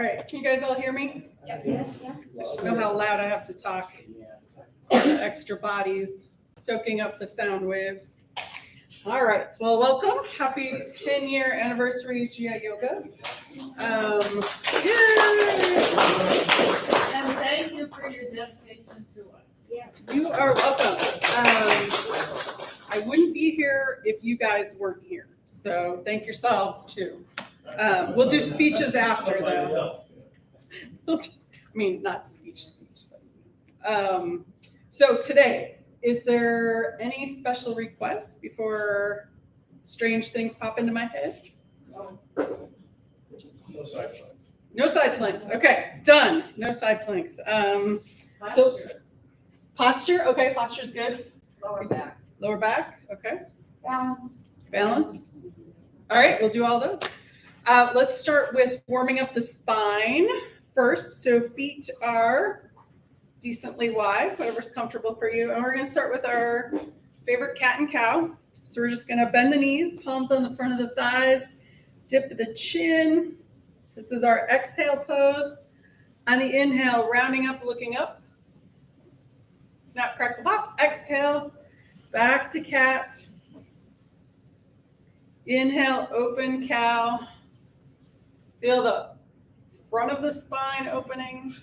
All right, can you guys all hear me? Yes. I just know how loud I have to talk. The extra bodies soaking up the sound waves. All right, well, welcome. Happy 10-year anniversary GI Yoga. Yay! And thank you for your dedication to us. You are welcome. I wouldn't be here if you guys weren't here, so thank yourselves too. We'll do speeches after though. I mean, not speech, but. So today, is there any special requests before strange things pop into my head? No side plans. No side planks. Okay, done. No side planks. So posture. Okay, posture's good. Lower back. Lower back. Okay. Balance. Balance. All right, we'll do all those. Let's start with warming up the spine first. So feet are decently wide, whatever's comfortable for you. And we're going to start with our favorite cat and cow. So we're just going to bend the knees, palms on the front of the thighs, dip the chin. This is our exhale pose. On the inhale, rounding up, looking up. Snap, crackle, pop. Exhale, back to cat. Inhale, open cow. Feel the front of the spine opening.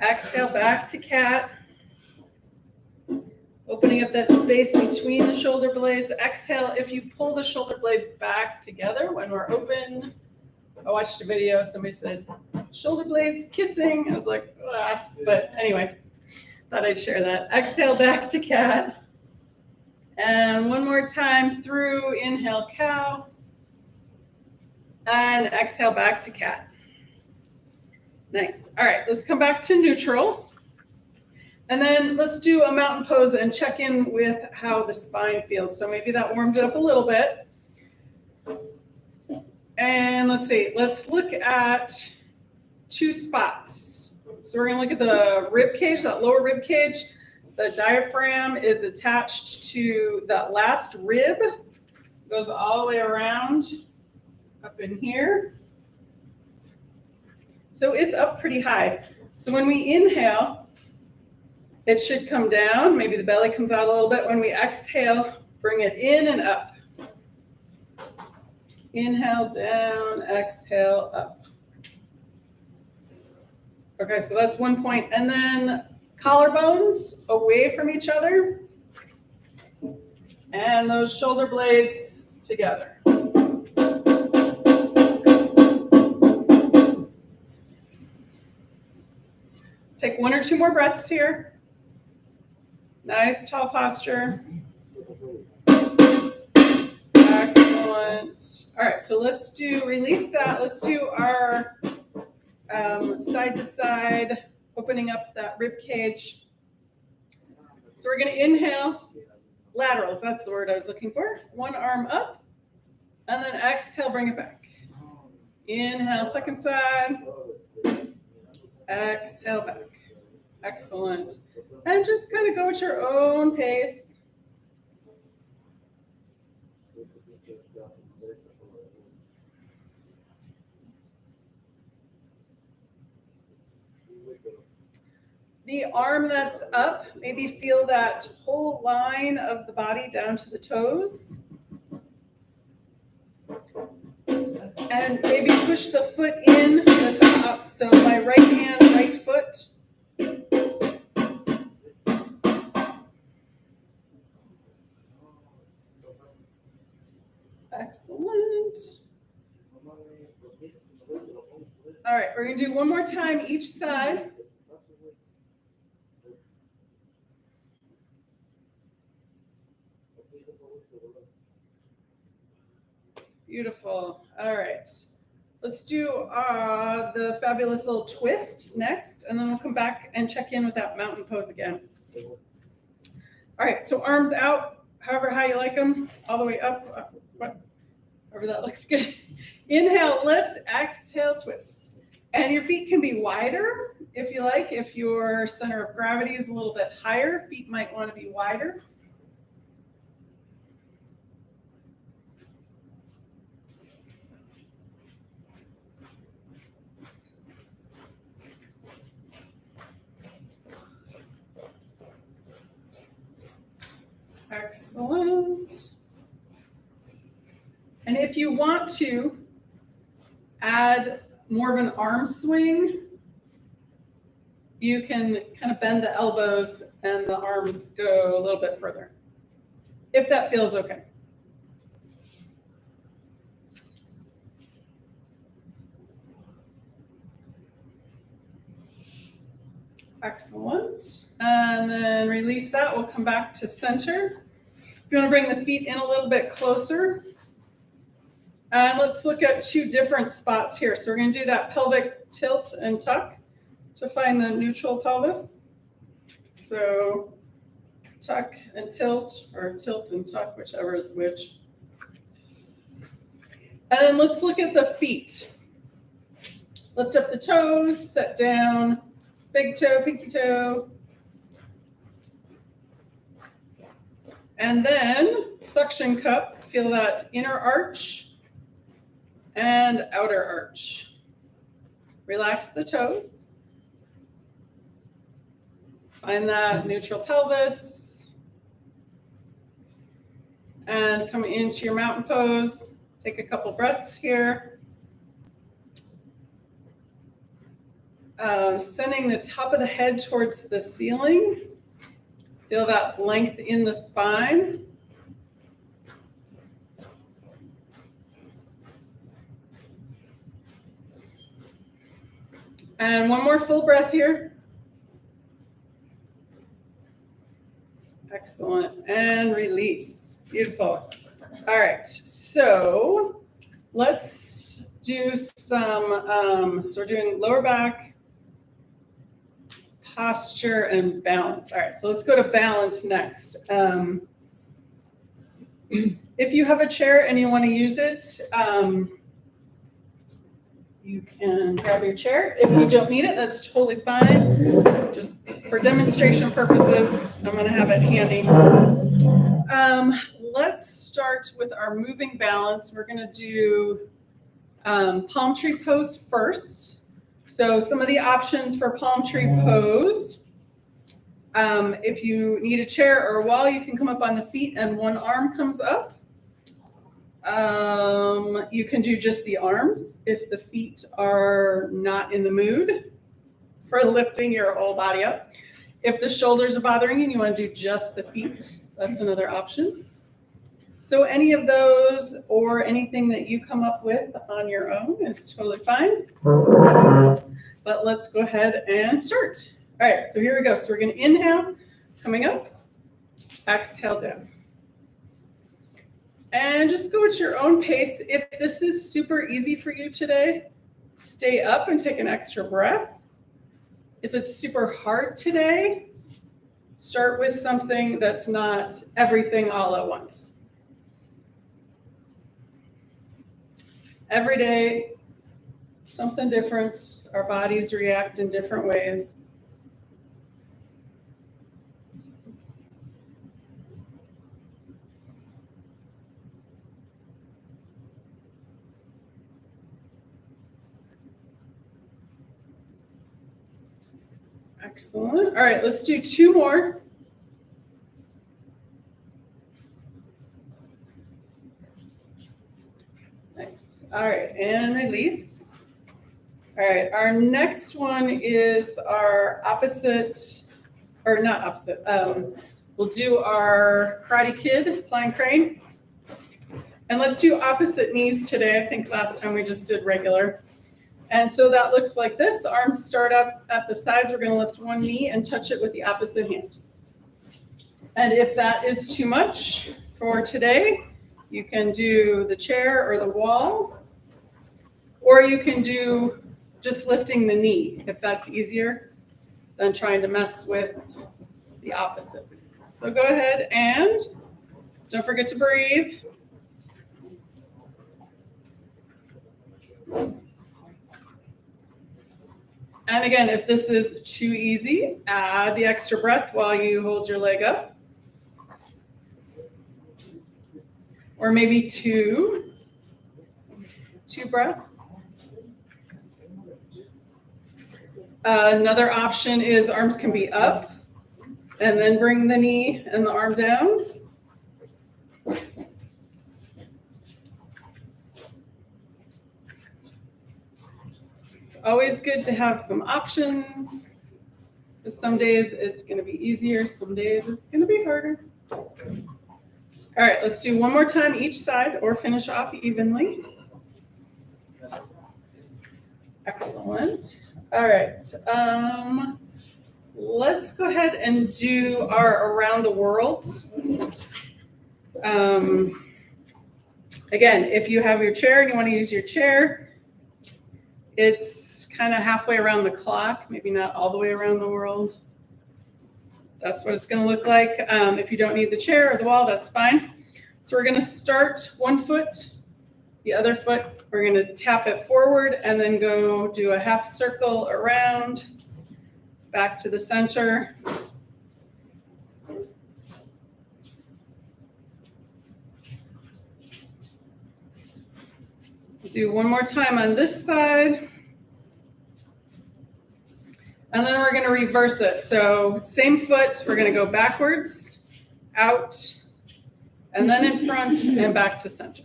Exhale, back to cat. Opening up that space between the shoulder blades. Exhale, if you pull the shoulder blades back together when we're open. I watched a video, somebody said, shoulder blades kissing. I was like, ah. But anyway, thought I'd share that. Exhale, back to cat. And one more time through, inhale, cow. And exhale, back to cat. Nice. All right, let's come back to neutral. And then let's do a mountain pose and check in with how the spine feels. So maybe that warmed it up a little bit. And let's see, let's look at two spots. So we're gonna look at the rib cage, that lower rib cage. The diaphragm is attached to that last rib, goes all the way around up in here. So it's up pretty high. So when we inhale, it should come down. Maybe the belly comes out a little bit. When we exhale, bring it in and up. Inhale, down, exhale, up. Okay, so that's one point. And then collarbones away from each other. And those shoulder blades together. Take one or two more breaths here. Nice tall posture. Excellent. All right, so let's release that. Let's do our side to side, opening up that rib cage. So we're going to inhale, laterals. That's the word I was looking for. One arm up, and then exhale, bring it back. Inhale, second side. Exhale back. Excellent. And just kind of go at your own pace. The arm that's up, maybe feel that whole line of the body down to the toes. And maybe push the foot in that's up. So my right hand, right foot. Excellent. All right, we're going to do one more time each side. Beautiful. All right. Let's do the fabulous little twist next, and then we'll come back and check in with that mountain pose again. All right, so arms out, however high you like them, all the way up, however that looks good. Inhale, lift, exhale, twist. And your feet can be wider if you like. If your center of gravity is a little bit higher, feet might want to be wider. Excellent. And if you want to add more of an arm swing, you can kind of bend the elbows and the arms go a little bit further, if that feels okay. Excellent. And then release that. We'll come back to center. If you want to bring the feet in a little bit closer. And let's look at two different spots here. So we're going to do that pelvic tilt and tuck to find the neutral pelvis. So tuck and tilt, or tilt and tuck, whichever is which. And then let's look at the feet. Lift up the toes, set down, big toe, pinky toe. And then suction cup, feel that inner arch and outer arch. Relax the toes. Find that neutral pelvis. And come into your mountain pose. Take a couple breaths here. Sending the top of the head towards the ceiling. Feel that length in the spine. And one more full breath here. Excellent. And release. Beautiful. All right. So let's do some, so we're doing lower back, posture, and balance. All right. So let's go to balance next. If you have a chair and you want to use it, you can grab your chair. If you don't need it, that's totally fine. Just for demonstration purposes, I'm going to have it handy. Let's start with our moving balance. We're going to do palm tree pose first. So some of the options for palm tree pose. If you need a chair or a wall, you can come up on the feet and one arm comes up. You can do just the arms if the feet are not in the mood for lifting your whole body up. If the shoulders are bothering you and you want to do just the feet, that's another option. So any of those or anything that you come up with on your own is totally fine. But let's go ahead and start. All right, so here we go. So we're going to inhale, coming up, exhale down. And just go at your own pace. If this is super easy for you today, stay up and take an extra breath. If it's super hard today, start with something that's not everything all at once. Every day, something different. Our bodies react in different ways. Excellent. All right, let's do two more. Nice. All right, and release. All right, our next one is our opposite, or not opposite. We'll do our Karate Kid flying crane. And let's do opposite knees today. I think last time we just did regular. And so that looks like this. Arms start up at the sides. We're going to lift one knee and touch it with the opposite hand. And if that is too much for today, you can do the chair or the wall, or you can do just lifting the knee if that's easier than trying to mess with the opposites. So go ahead and don't forget to breathe. And again, if this is too easy, add the extra breath while you hold your leg up. Or maybe two breaths. Another option is arms can be up and then bring the knee and the arm down. It's always good to have some options. Because some days it's going to be easier, some days it's going to be harder. All right, let's do one more time each side or finish off evenly. Excellent. All right. Let's go ahead and do our around the world. Again, if you have your chair and you want to use your chair, it's kind of halfway around the clock, maybe not all the way around the world. That's what it's going to look like. If you don't need the chair or the wall, that's fine. So we're going to start one foot, the other foot, we're going to tap it forward and then go do a half circle around, back to the center. Do one more time on this side. And then we're going to reverse it. So same foot, we're going to go backwards, out, and then in front and back to center.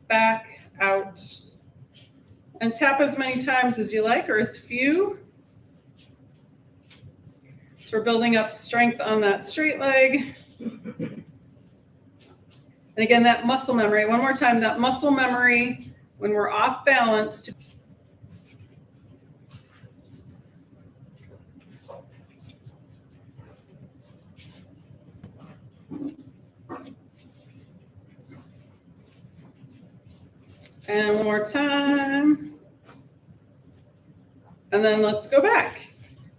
Back, out, and tap as many times as you like or as few. So we're building up strength on that straight leg. And again, that muscle memory, one more time, that muscle memory when we're off balance. And one more time. And then let's go back.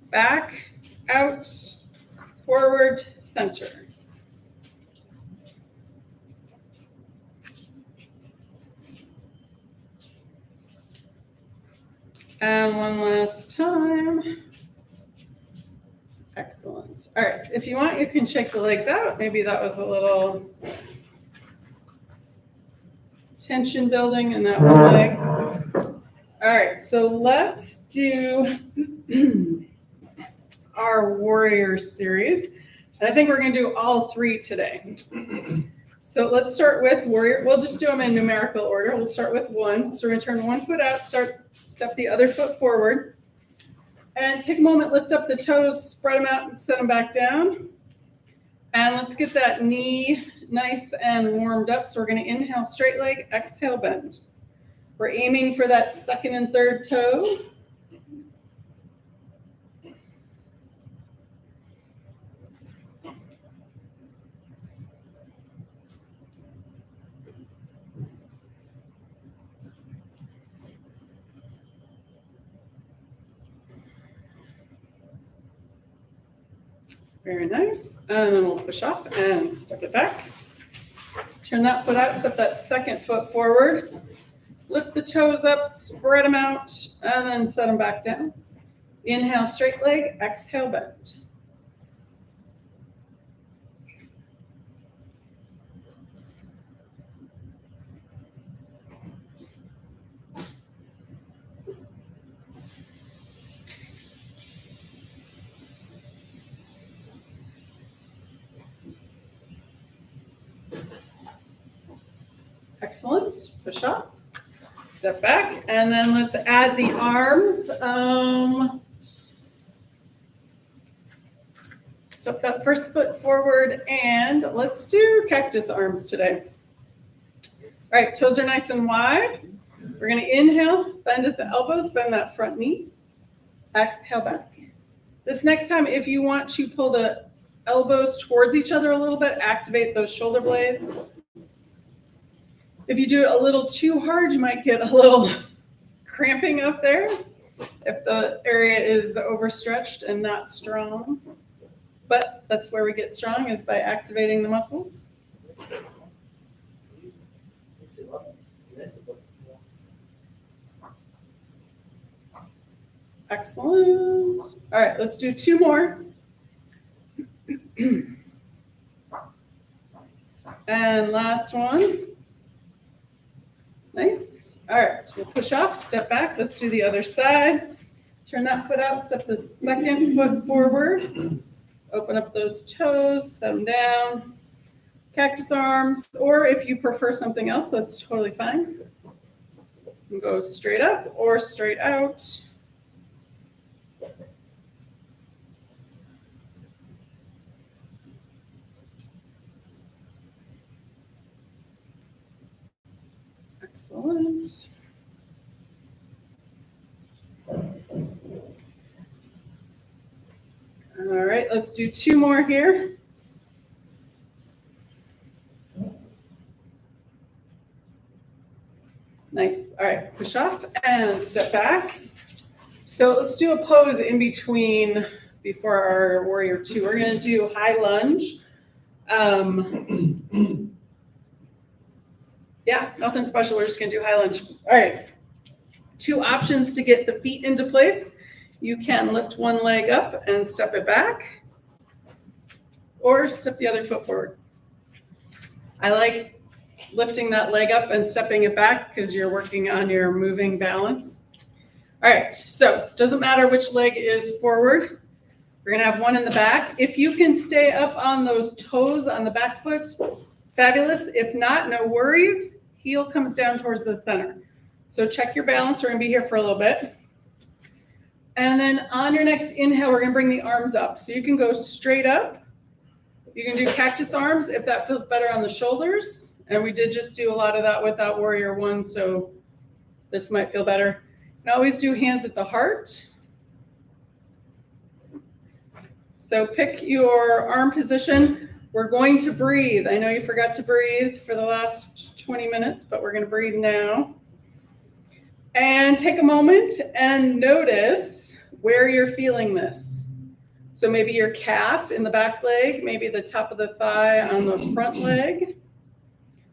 Back, out, forward, center. And one last time. Excellent. All right, if you want, you can shake the legs out. Maybe that was a little tension building in that one leg. All right, so let's do our warrior series. And I think we're going to do all three today. So let's start with warrior. We'll just do them in numerical order. We'll start with one. So we're going to turn one foot out, step the other foot forward. And take a moment, lift up the toes, spread them out and set them back down. And let's get that knee nice and warmed up. So we're going to inhale, straight leg, exhale, bend. We're aiming for that second and third toe. Very nice. And then we'll push off and step it back. Turn that foot out, step that second foot forward. Lift the toes up, spread them out, and then set them back down. Inhale, straight leg, exhale, bend. Excellent. Push off. Step back. And then let's add the arms. Step that first foot forward. And let's do cactus arms today. All right. Toes are nice and wide. We're going to inhale, bend at the elbows, bend that front knee. Exhale back. This next time, if you want to pull the elbows towards each other a little bit, activate those shoulder blades. If you do it a little too hard, you might get a little cramping up there if the area is overstretched and not strong. But that's where we get strong, is by activating the muscles. Excellent. All right, let's do two more. And last one. Nice. All right, we'll push off, step back. Let's do the other side. Turn that foot out, step the second foot forward. Open up those toes, set them down. Cactus arms, or if you prefer something else, that's totally fine. And go straight up or straight out. Excellent. All right, let's do 2 more here. Nice. All right, push off and step back. So let's do a pose in between before our warrior 2. We're going to do high lunge. Yeah, nothing special. We're just going to do high lunge. All right. 2 options to get the feet into place. You can lift one leg up and step it back, or step the other foot forward. I like lifting that leg up and stepping it back because you're working on your moving balance. All right, so doesn't matter which leg is forward. We're gonna have one in the back. If you can stay up on those toes on the back foot, fabulous. If not, no worries. Heel comes down towards the center. So check your balance. We're gonna be here for a little bit. And then on your next inhale, we're gonna bring the arms up. So you can go straight up. You can do cactus arms if that feels better on the shoulders. And we did just do a lot of that with that warrior 1, so this might feel better. You can always do hands at the heart. So pick your arm position. We're going to breathe. I know you forgot to breathe for the last 20 minutes, but we're gonna breathe now. And take a moment and notice where you're feeling this. So maybe your calf in the back leg, maybe the top of the thigh on the front leg,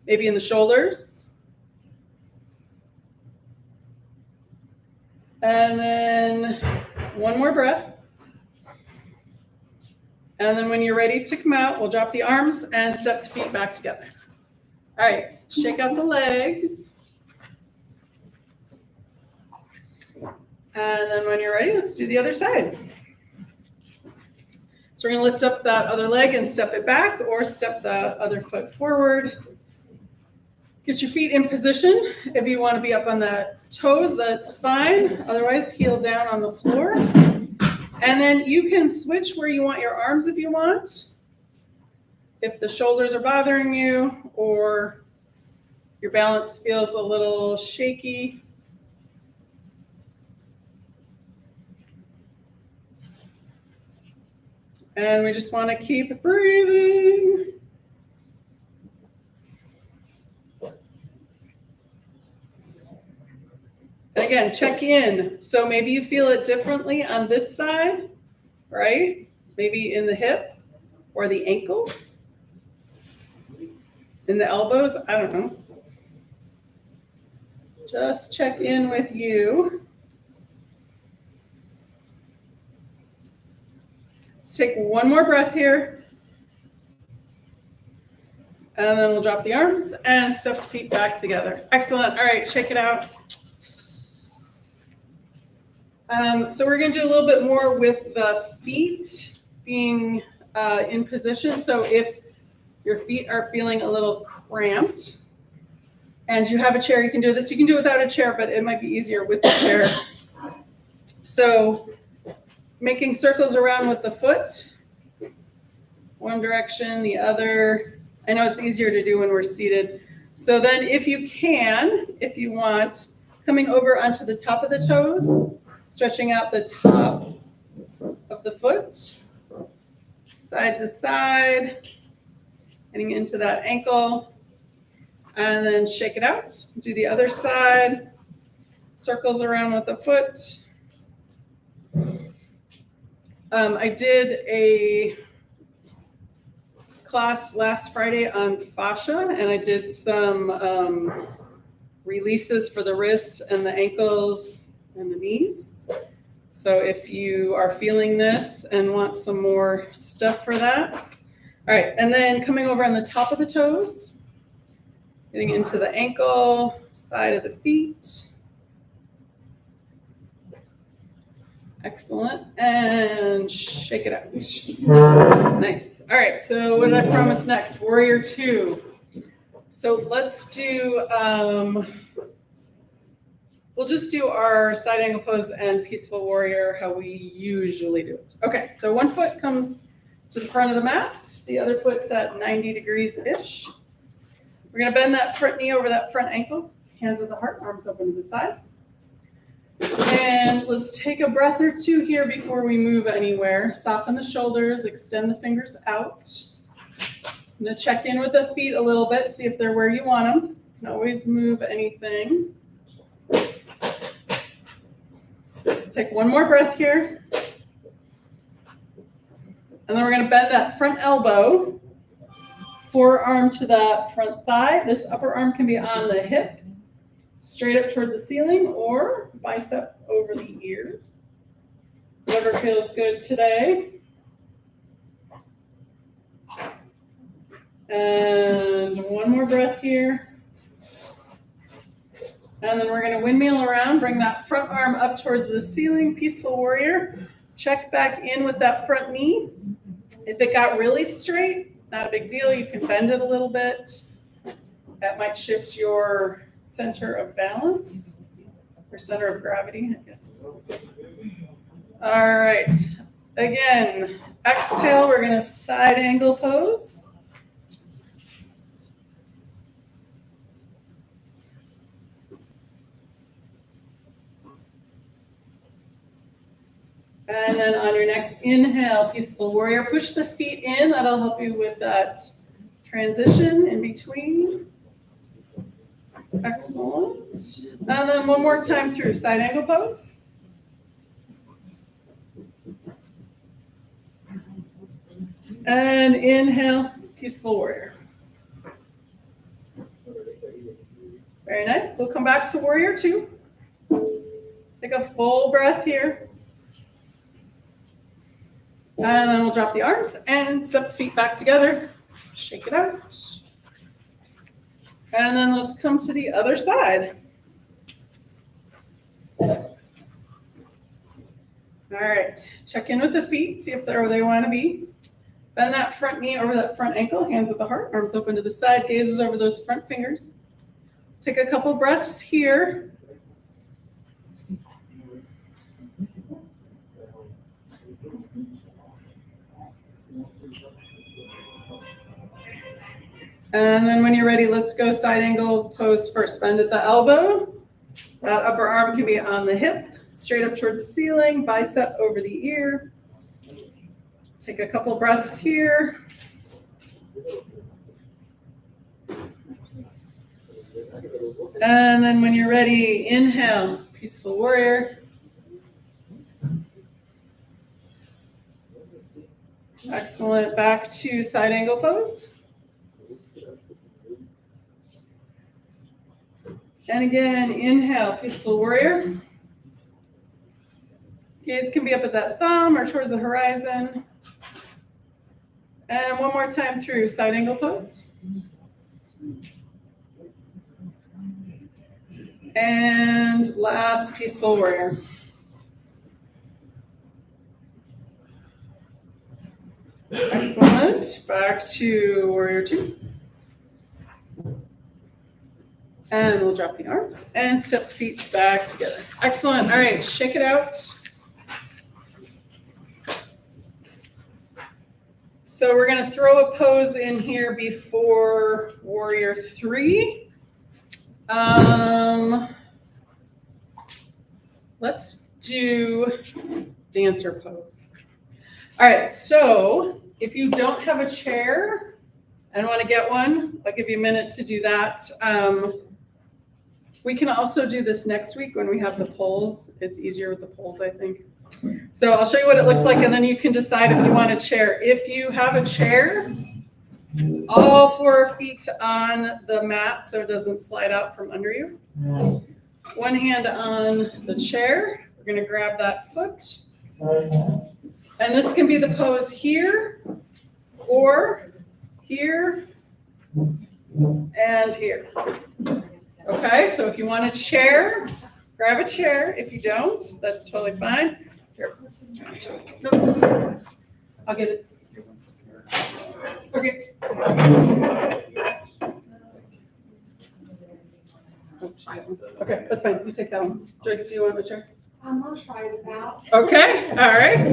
maybe in the shoulders. And then one more breath. And then when you're ready to come out, we'll drop the arms and step the feet back together. All right, shake out the legs. And then when you're ready, let's do the other side. So we're gonna lift up that other leg and step it back, or step the other foot forward. Get your feet in position. If you wanna be up on the toes, that's fine. Otherwise, heel down on the floor. And then you can switch where you want your arms if you want. If the shoulders are bothering you, or your balance feels a little shaky. And we just want to keep breathing. And again, check in. So maybe you feel it differently on this side, right? Maybe in the hip or the ankle, in the elbows, I don't know. Just check in with you. Let's take one more breath here. And then we'll drop the arms and step the feet back together. Excellent. All right, shake it out. So we're going to do a little bit more with the feet being in position. So if your feet are feeling a little cramped and you have a chair, you can do this. You can do it without a chair, but it might be easier with the chair. So making circles around with the foot, one direction, the other. I know it's easier to do when we're seated. So then if you can, if you want, coming over onto the top of the toes, stretching out the top of the foot, side to side, getting into that ankle, and then shake it out. Do the other side, circles around with the foot. I did a class last Friday on fascia, and I did some releases for the wrists and the ankles and the knees. So if you are feeling this and want some more stuff for that. All right, and then coming over on the top of the toes, getting into the ankle, side of the feet. Excellent, and shake it out. Nice. All right, so what did I promise next? Warrior 2. So let's do We'll just do our side angle pose and peaceful warrior how we usually do it. Okay, so one foot comes to the front of the mat. The other foot's at 90 degrees-ish. We're gonna bend that front knee over that front ankle. Hands at the heart, arms open to the sides. And let's take a breath or two here before we move anywhere. Soften the shoulders, extend the fingers out. I'm gonna check in with the feet a little bit, see if they're where you want them. You can always move anything. Take one more breath here. And then we're gonna bend that front elbow, forearm to that front thigh. This upper arm can be on the hip, straight up towards the ceiling, or bicep over the ear. Whatever feels good today. And one more breath here. And then we're gonna windmill around, bring that front arm up towards the ceiling, peaceful warrior. Check back in with that front knee. If it got really straight, not a big deal, you can bend it a little bit. That might shift your center of balance, or center of gravity, I guess. All right, again, exhale, we're gonna side angle pose. And then on your next inhale, peaceful warrior, push the feet in. That'll help you with that transition in between. Excellent. And then one more time through side angle pose. And inhale, peaceful warrior. Very nice. We'll come back to warrior two. Take a full breath here. And then we'll drop the arms and step the feet back together. Shake it out. And then let's come to the other side. All right, check in with the feet, see if they're where they want to be. Bend that front knee over that front ankle, hands at the heart, arms open to the side, gazes over those front fingers. Take a couple breaths here. And then when you're ready, let's go side angle pose first. Bend at the elbow. That upper arm can be on the hip, straight up towards the ceiling, bicep over the ear. Take a couple breaths here. And then when you're ready, inhale, peaceful warrior. Excellent. Back to side angle pose. And again, inhale, peaceful warrior. Gaze can be up at that thumb or towards the horizon. And one more time through side angle pose. And last, peaceful warrior. Excellent. Back to warrior two. And we'll drop the arms and step the feet back together. Excellent. All right, shake it out. So we're going to throw a pose in here before warrior three. Let's do dancer pose. All right, so if you don't have a chair and want to get one, I'll give you a minute to do that. We can also do this next week when we have the poles. It's easier with the poles, I think. So I'll show you what it looks like, and then you can decide if you want a chair. If you have a chair, all 4 feet on the mat so it doesn't slide out from under you. One hand on the chair. We're going to grab that foot. And this can be the pose here, or here, and here. Okay, so if you want a chair, grab a chair. If you don't, that's totally fine. Here. No. I'll get it. Okay. Oh, she got one. Okay, that's fine. You take that one. Joyce, do you want the chair? I'll try it out. Okay, all right.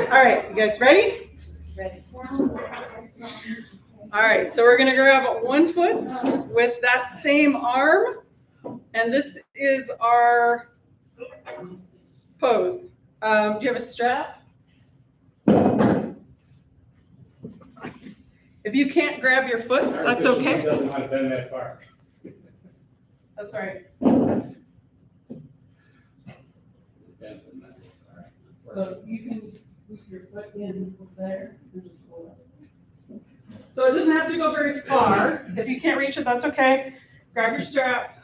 All right, you guys ready? Ready. All right, so we're gonna grab one foot with that same arm, and this is our pose. Do you have a strap? If you can't grab your foot, that's okay. Doesn't want to bend that far. That's all right. So you can put your foot in there and just hold it. So it doesn't have to go very far. If you can't reach it, that's okay. Grab your strap.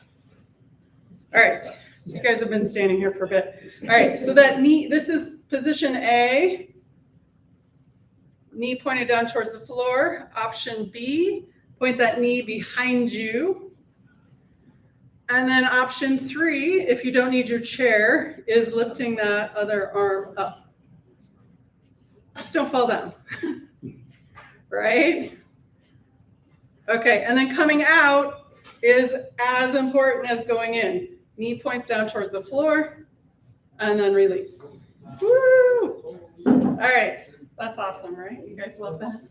All right, so you guys have been standing here for a bit. All right, so that knee, this is position A. Knee pointed down towards the floor. Option B, point that knee behind you. And then option 3, if you don't need your chair, is lifting that other arm up. Just don't fall down, right? Okay, and then coming out is as important as going in. Knee points down towards the floor, and then release. Woo! All right, that's awesome, right? You guys love that?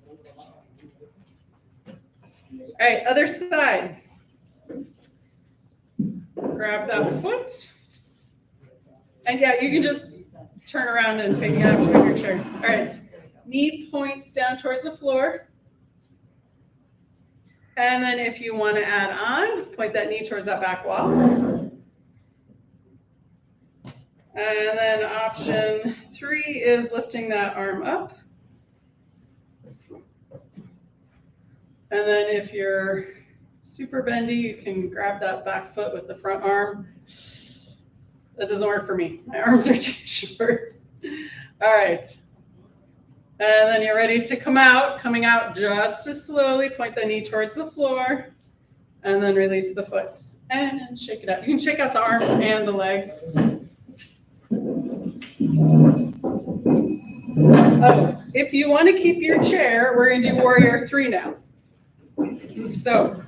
All right, other side. Grab that foot. And yeah, you can just turn around and you have to move your chair. All right, knee points down towards the floor. And then if you want to add on, point that knee towards that back wall. And then option 3 is lifting that arm up. And then if you're super bendy, you can grab that back foot with the front arm. That doesn't work for me. My arms are too short. All right. And then you're ready to come out. Coming out just as slowly. Point the knee towards the floor. And then release the foot. And shake it out. You can shake out the arms and the legs. Oh, if you want to keep your chair, we're going to do Warrior 3 now. So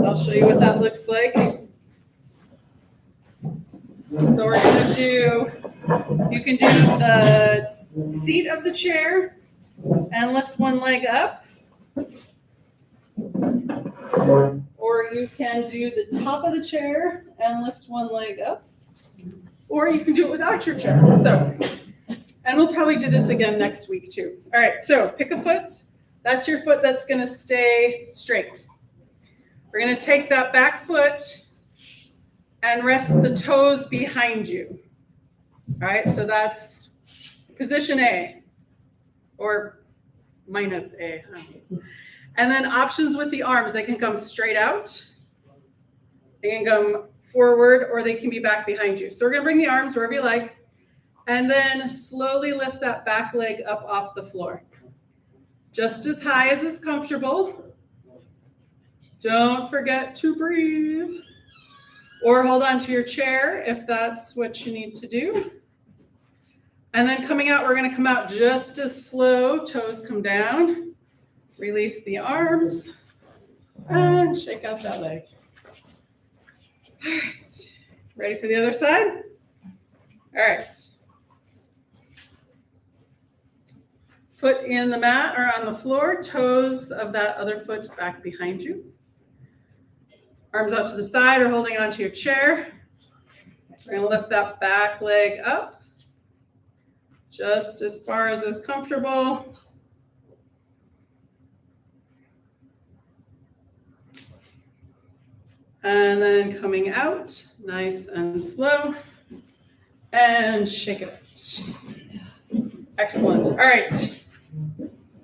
I'll show you what that looks like. So we're going to do, you can do the seat of the chair and lift one leg up. Or you can do the top of the chair and lift one leg up. Or you can do it without your chair. So, and we'll probably do this again next week too. All right, so pick a foot. That's your foot that's going to stay straight. We're going to take that back foot and rest the toes behind you. All right, so that's position A or minus A. And then options with the arms, they can come straight out. They can come forward or they can be back behind you. So we're going to bring the arms wherever you like and then slowly lift that back leg up off the floor. Just as high as is comfortable. Don't forget to breathe. Or hold on to your chair if that's what you need to do. And then coming out, we're going to come out just as slow. Toes come down. Release the arms. And shake out that leg. All right. Ready for the other side? All right. Foot in the mat or on the floor, toes of that other foot back behind you. Arms out to the side or holding onto your chair. We're going to lift that back leg up just as far as is comfortable. And then coming out, nice and slow. And shake it out. Excellent. All right.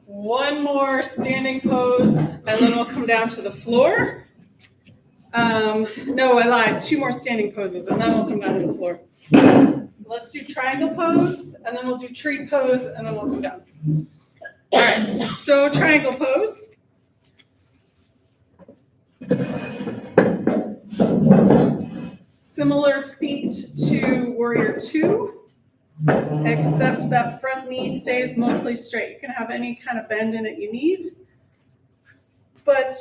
One more standing pose, and then we'll come down to the floor. No, I lied. 2 more standing poses, and then we'll come down to the floor. Let's do triangle pose, and then we'll do tree pose, and then we'll come down. All right, so triangle pose. Similar feet to Warrior 2. except that front knee stays mostly straight. You can have any kind of bend in it you need, but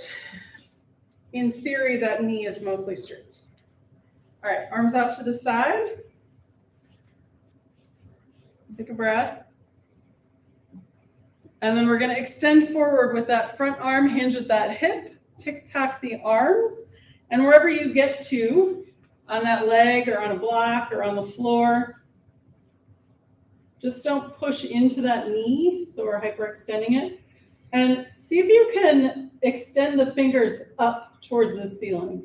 in theory, that knee is mostly straight. All right, arms out to the side. Take a breath. And then we're gonna extend forward with that front arm, hinge at that hip, tick-tock the arms, and wherever you get to, on that leg or on a block or on the floor, just don't push into that knee, so we're hyperextending it. And see if you can extend the fingers up towards the ceiling.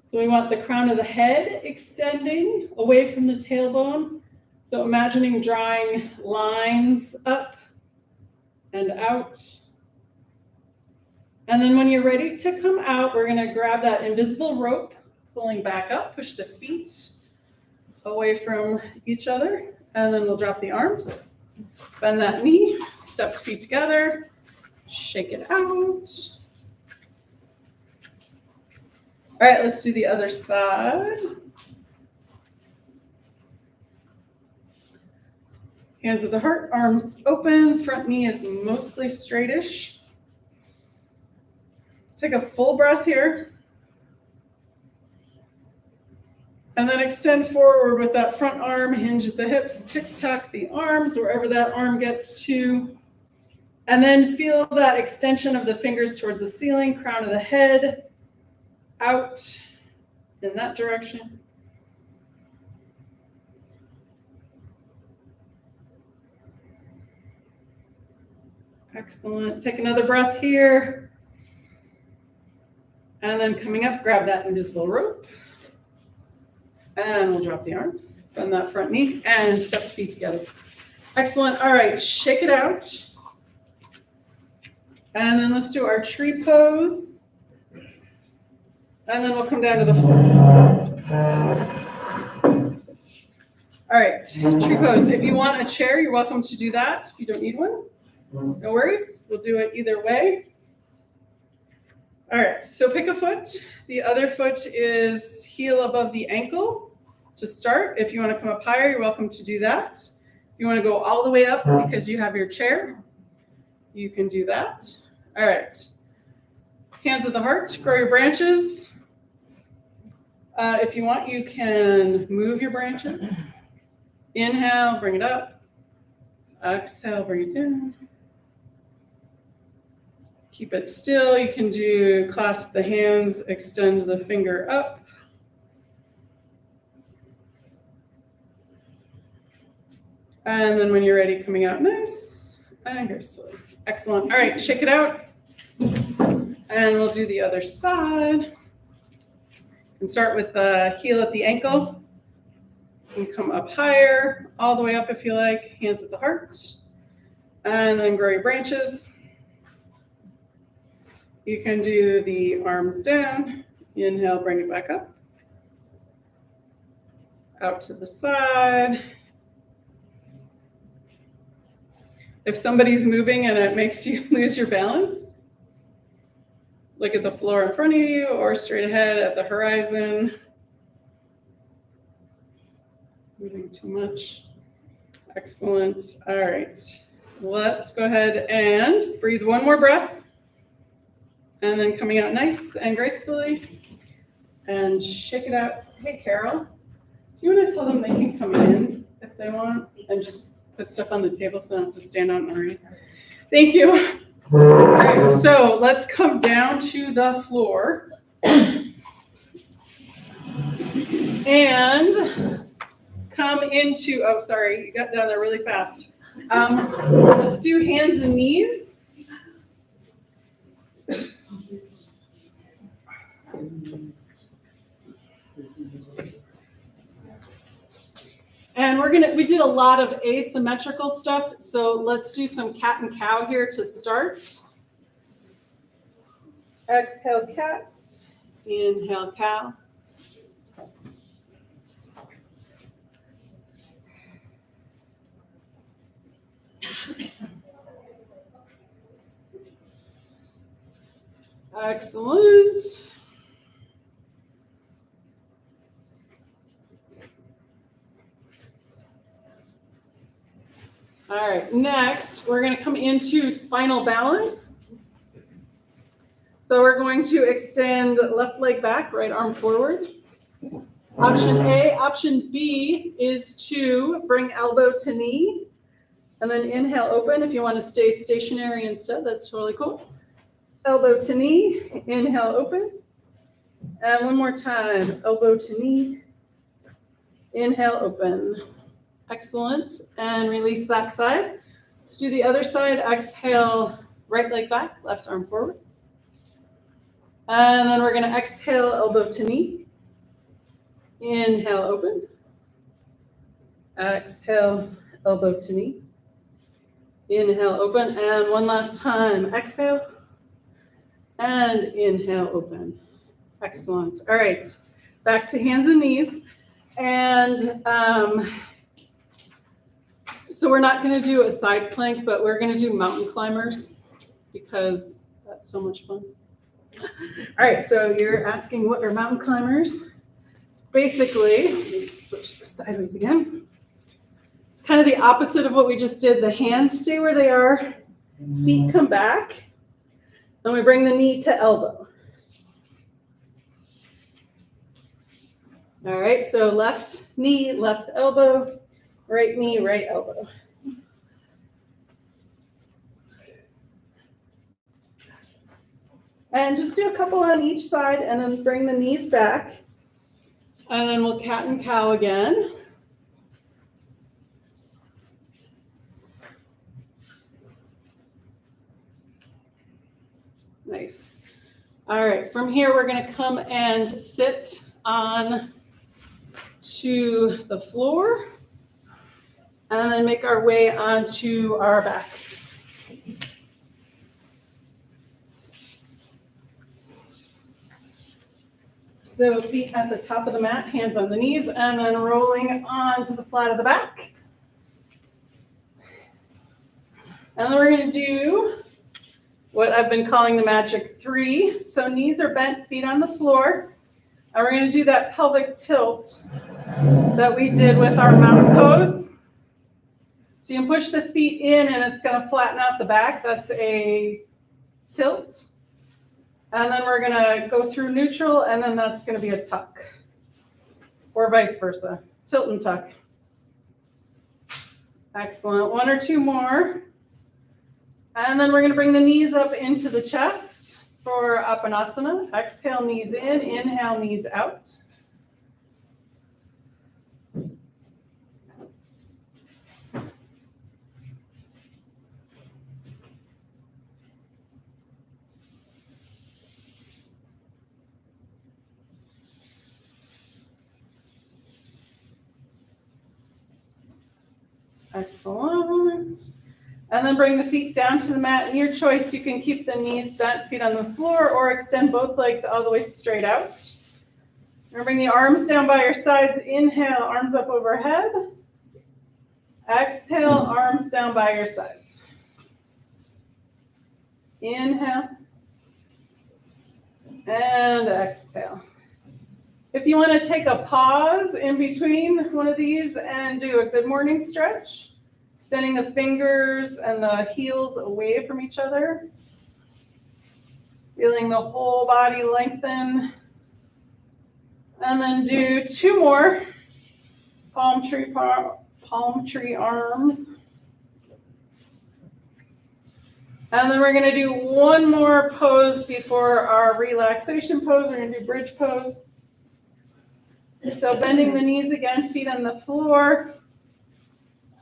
So we want the crown of the head extending away from the tailbone. So imagining drawing lines up and out. And then when you're ready to come out, we're gonna grab that invisible rope, pulling back up, push the feet away from each other, and then we'll drop the arms, bend that knee, step the feet together, shake it out. All right, let's do the other side. Hands at the heart, arms open, front knee is mostly straightish. Take a full breath here. And then extend forward with that front arm, hinge at the hips, tick-tock the arms, wherever that arm gets to. And then feel that extension of the fingers towards the ceiling, crown of the head, out in that direction. Excellent. Take another breath here. And then coming up, grab that invisible rope. And we'll drop the arms, bend that front knee, and step the feet together. Excellent. All right, shake it out. And then let's do our tree pose. And then we'll come down to the floor. All right, tree pose. If you want a chair, you're welcome to do that. If you don't need one, no worries. We'll do it either way. All right, so pick a foot. The other foot is heel above the ankle to start. If you want to come up higher, you're welcome to do that. If you want to go all the way up because you have your chair, you can do that. All right, hands at the heart, grow your branches. If you want, you can move your branches. Inhale, bring it up. Exhale, bring it down. Keep it still. You can do clasp the hands, extend the finger up. And then when you're ready, coming out nice and gracefully. Excellent. All right, shake it out. And we'll do the other side. And start with the heel at the ankle. And come up higher, all the way up if you like. Hands at the heart. And then grow your branches. You can do the arms down. Inhale, bring it back up. Out to the side. If somebody's moving and it makes you lose your balance, look at the floor in front of you or straight ahead at the horizon. Moving too much. Excellent. All right. Let's go ahead and breathe one more breath. And then coming out nice and gracefully. And shake it out. Hey, Carol, do you want to tell them they can come in if they want and just put stuff on the table so they don't have to stand out in the rain? Thank you. All right, so let's come down to the floor. And come into, oh, sorry, you got down there really fast. Let's do hands and knees. And we did a lot of asymmetrical stuff, so let's do some cat and cow here to start. Exhale, cat. Inhale, cow. Excellent. All right, next, we're gonna come into spinal balance. So we're going to extend left leg back, right arm forward. Option A. Option B is to bring elbow to knee, and then inhale, open. If you want to stay stationary instead, that's totally cool. Elbow to knee, inhale, open. And one more time, elbow to knee, inhale, open. Excellent. And release that side. Let's do the other side. Exhale, right leg back, left arm forward. And then we're going to exhale, elbow to knee. Inhale, open. Exhale, elbow to knee. Inhale, open. And one last time. Exhale. And inhale, open. Excellent. All right. Back to hands and knees. And so we're not going to do a side plank, but we're going to do mountain climbers because that's so much fun. All right. So you're asking what are mountain climbers? It's basically, let me switch this sideways again. It's kind of the opposite of what we just did. The hands stay where they are, feet come back, then we bring the knee to elbow. All right, so left knee, left elbow, right knee, right elbow. And just do a couple on each side and then bring the knees back. And then we'll cat and cow again. Nice. All right, from here we're going to come and sit on to the floor and then make our way onto our backs. So feet at the top of the mat, hands on the knees, and then rolling onto the flat of the back. And then we're going to do what I've been calling the magic 3. So knees are bent, feet on the floor. And we're going to do that pelvic tilt that we did with our mountain pose. So you can push the feet in and it's going to flatten out the back. That's a tilt. And then we're going to go through neutral, and then that's going to be a tuck. Or vice versa. Tilt and tuck. Excellent. One or two more. And then we're going to bring the knees up into the chest for Apanasana. Exhale, knees in. Inhale, knees out. Excellent. And then bring the feet down to the mat. And your choice, you can keep the knees bent, feet on the floor, or extend both legs all the way straight out. Now bring the arms down by your sides. Inhale, arms up overhead. Exhale, arms down by your sides. Inhale. And exhale. If you want to take a pause in between one of these and do a good morning stretch, extending the fingers and the heels away from each other, feeling the whole body lengthen, and then do 2 more palm tree arms. And then we're going to do 1 more pose before our relaxation pose. We're going to do bridge pose. So bending the knees again, feet on the floor.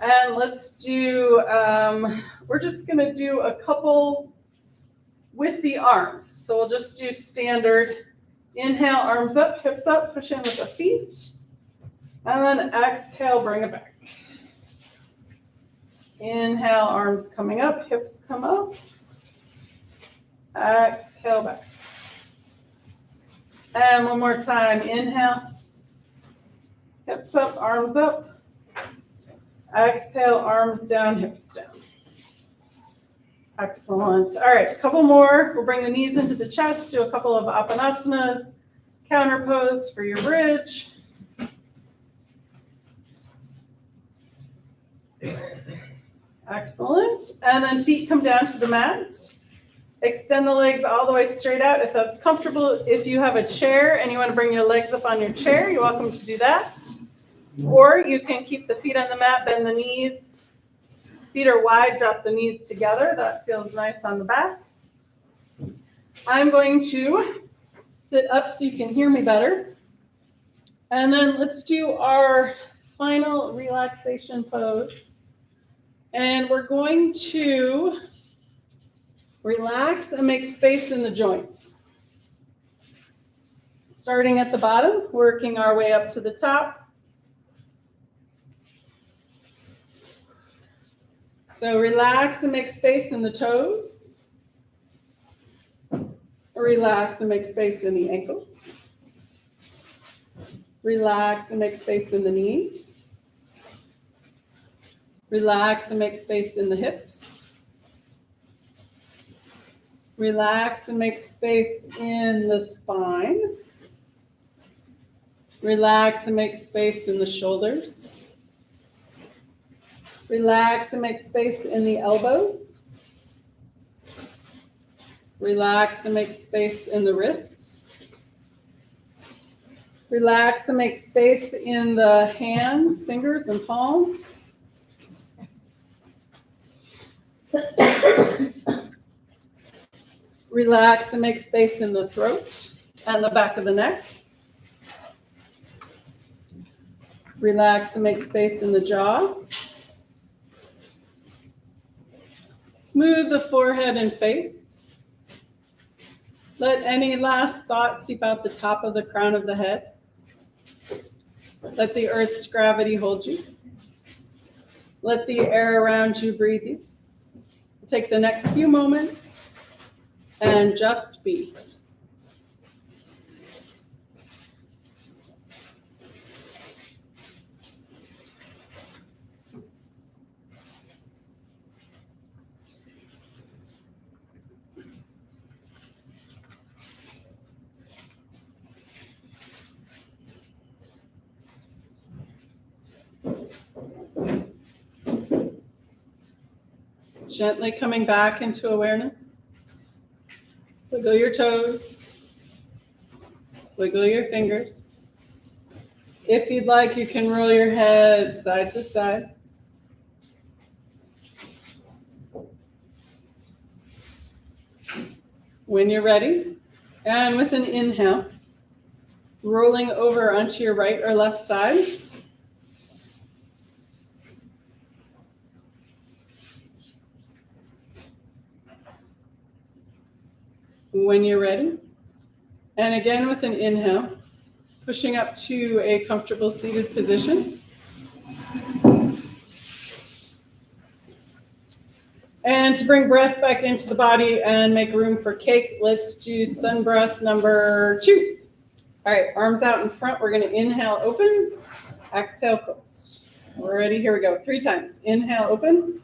And let's do, we're just going to do a couple with the arms. So we'll just do standard. Inhale, arms up, hips up, push in with the feet. And then exhale, bring it back. Inhale, arms coming up, hips come up. Exhale, back. And one more time, inhale. Hips up, arms up. Exhale, arms down, hips down. Excellent. All right, a couple more. We'll bring the knees into the chest, do a couple of Apanasanas, counter pose for your bridge. Excellent. And then feet come down to the mat. Extend the legs all the way straight out if that's comfortable. If you have a chair and you want to bring your legs up on your chair, you're welcome to do that. Or you can keep the feet on the mat, bend the knees. Feet are wide, drop the knees together. That feels nice on the back. I'm going to sit up so you can hear me better. And then let's do our final relaxation pose. And we're going to relax and make space in the joints. Starting at the bottom, working our way up to the top. So relax and make space in the toes. Relax and make space in the ankles. Relax and make space in the knees. Relax and make space in the hips. Relax and make space in the spine. Relax and make space in the shoulders. Relax and make space in the elbows. Relax and make space in the wrists. Relax and make space in the hands, fingers, and palms. Relax and make space in the throat and the back of the neck. Relax and make space in the jaw. Smooth the forehead and face. Let any last thoughts seep out the top of the crown of the head. Let the earth's gravity hold you. Let the air around you breathe you. Take the next few moments and just be. Gently coming back into awareness. Wiggle your toes. Wiggle your fingers. If you'd like, you can roll your head side to side. When you're ready, and with an inhale, rolling over onto your right or left side. When you're ready, and again with an inhale, pushing up to a comfortable seated position. And to bring breath back into the body and make room for cake, let's do sun breath number 2. All right, arms out in front. We're going to inhale, open, exhale, closed. We're ready. Here we go. 3 times. Inhale, open,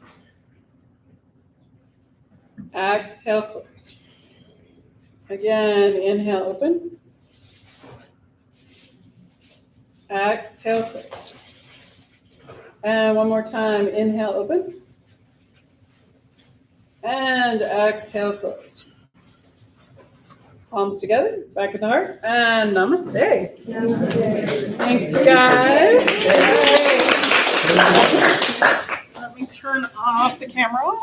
exhale, closed. Again, inhale, open. Exhale, closed. And one more time, inhale, open. And exhale, closed. Palms together, back at the heart, and namaste. Namaste. Thanks, guys. Let me turn off the camera.